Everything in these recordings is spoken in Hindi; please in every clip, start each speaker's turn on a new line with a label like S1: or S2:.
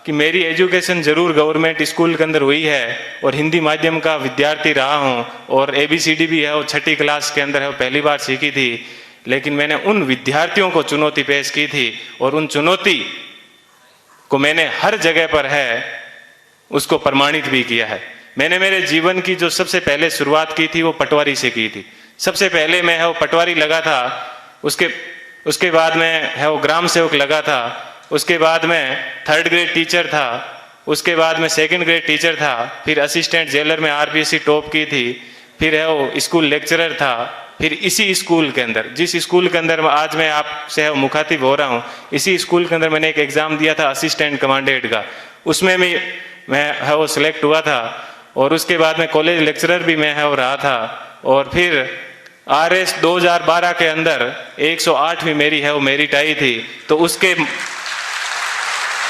S1: कि मेरी एजुकेशन जरूर गवर्नमेंट स्कूल के अंदर हुई है और हिंदी माध्यम का विद्यार्थी रहा हूँ और ABCD भी है वो 6ठी क्लास के अंदर है वो पहली बार सीखी थी, लेकिन मैंने उन विद्यार्थियों को चुनौती पेश की थी और उन चुनौती को मैंने हर जगह पर है उसको प्रमाणित भी किया है। मैंने मेरे जीवन की जो सबसे पहले शुरुआत की थी वो पटवारी से की थी। सबसे पहले मैं है वो पटवारी लगा था, उसके बाद में है वो ग्राम सेवक लगा था, उसके बाद में 3rd ग्रेड टीचर था, उसके बाद में 2nd ग्रेड टीचर था, फिर असिस्टेंट जेलर में RPSC टॉप की थी, फिर है वो स्कूल लेक्चरर था, फिर इसी स्कूल के अंदर जिस स्कूल के अंदर आज मैं आपसे मुखातिब हो रहा हूँ, इसी स्कूल के अंदर मैंने एक एग्ज़ाम दिया था असिस्टेंट कमांडेंट का, उसमें भी मैं है वो सिलेक्ट हुआ था और उसके बाद में कॉलेज लेक्चरर भी मैं है वो रहा था और फिर RS 2012 के अंदर 108वीं मेरी है वो मेरिट आई थी। तो उसके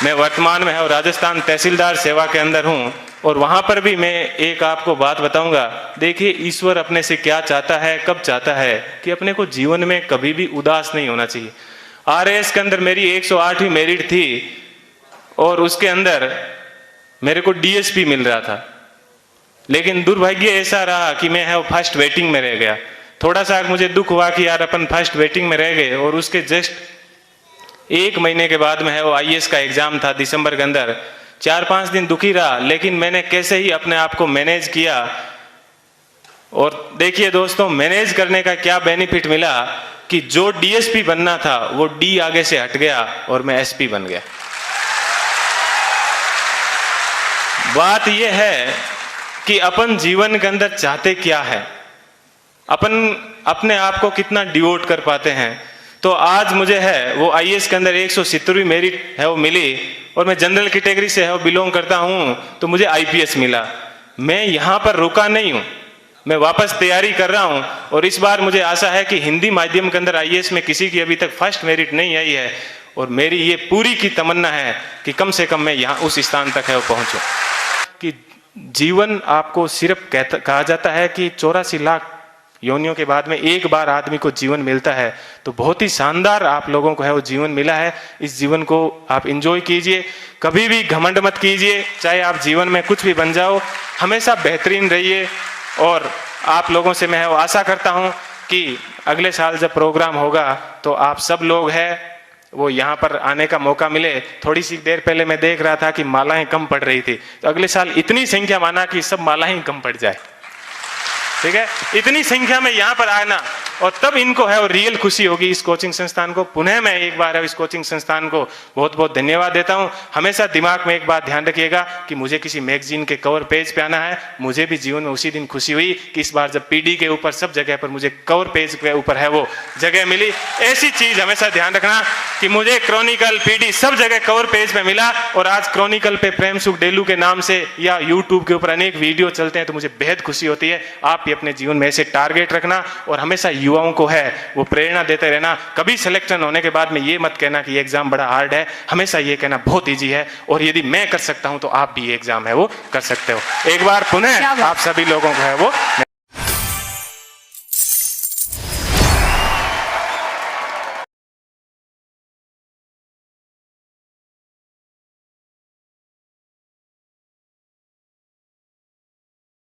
S1: मैं वर्तमान में है वो राजस्थान तहसीलदार सेवा के अंदर हूँ और वहाँ पर भी मैं एक आपको बात बताऊँगा। देखिए ईश्वर अपने से क्या चाहता है, कब चाहता है कि अपने को जीवन में कभी भी उदास नहीं होना चाहिए। RS के अंदर मेरी 108वीं मेरिट थी और उसके अंदर मेरे को DSP मिल रहा था, लेकिन दुर्भाग्य ऐसा रहा कि मैं है वो फर्स्ट वेटिंग में रह गया। थोड़ा सा मुझे दुख हुआ कि यार अपन फर्स्ट वेटिंग में रह गए और उसके जस्ट 1 महीने के बाद में है वो IAS का एग्जाम था दिसंबर के अंदर। 4-5 दिन दुखी रहा, लेकिन मैंने कैसे ही अपने आप को मैनेज किया और देखिए दोस्तों मैनेज करने का क्या बेनिफिट मिला कि जो DSP बनना था वो D आगे से हट गया और मैं SP बन गया। बात यह है कि अपन जीवन के अंदर चाहते क्या है, अपन अपने आप को कितना डिवोट कर पाते हैं। तो आज मुझे है वो IAS के अंदर 170वीं मेरिट है वो मिली और मैं जनरल कैटेगरी से है वो बिलोंग करता हूँ, तो मुझे IPS मिला। मैं यहाँ पर रुका नहीं हूँ, मैं वापस तैयारी कर रहा हूँ और इस बार मुझे आशा है कि हिंदी माध्यम के अंदर IAS में किसी की अभी तक फर्स्ट मेरिट नहीं आई है और मेरी ये पूरी की तमन्ना है कि कम से कम मैं यहाँ उस स्थान तक है वो पहुँचूँ। कि जीवन आपको सिर्फ कहा जाता है कि 84 लाख योनियों के बाद में एक बार आदमी को जीवन मिलता है, तो बहुत ही शानदार आप लोगों को है वो जीवन मिला है। इस जीवन को आप एंजॉय कीजिए, कभी भी घमंड मत कीजिए, चाहे आप जीवन में कुछ भी बन जाओ, हमेशा बेहतरीन रहिए। और आप लोगों से मैं आशा करता हूं कि अगले साल जब प्रोग्राम होगा तो आप सब लोग हैं वो यहाँ पर आने का मौका मिले। थोड़ी सी देर पहले मैं देख रहा था कि मालाएं कम पड़ रही थी, तो अगले साल इतनी संख्या माना कि सब मालाएं कम पड़ जाए, ठीक है, इतनी संख्या में यहाँ पर आना और तब इनको है और रियल खुशी होगी। इस कोचिंग संस्थान को पुनः मैं एक बार इस कोचिंग संस्थान को बहुत बहुत धन्यवाद देता हूँ। हमेशा दिमाग में एक बात ध्यान रखिएगा कि मुझे किसी मैगजीन के कवर पेज पे आना है। मुझे भी जीवन में उसी दिन खुशी हुई कि इस बार जब PD के ऊपर सब जगह पर मुझे कवर पेज के ऊपर है वो जगह मिली। ऐसी चीज हमेशा ध्यान रखना कि मुझे क्रॉनिकल PD सब जगह कवर पेज पे मिला और आज क्रॉनिकल पे प्रेम सुख डेलू के नाम से या यूट्यूब के ऊपर अनेक वीडियो चलते हैं, तो मुझे बेहद खुशी होती है। आप भी अपने जीवन में ऐसे टारगेट रखना और हमेशा युवाओं को है वो प्रेरणा देते रहना। कभी सिलेक्शन होने के बाद में ये मत कहना कि ये एग्जाम बड़ा हार्ड है, हमेशा ये कहना बहुत इजी है और यदि मैं कर सकता हूं तो आप भी ये एग्जाम है वो कर सकते हो। एक बार पुनः आप सभी लोगों को है वो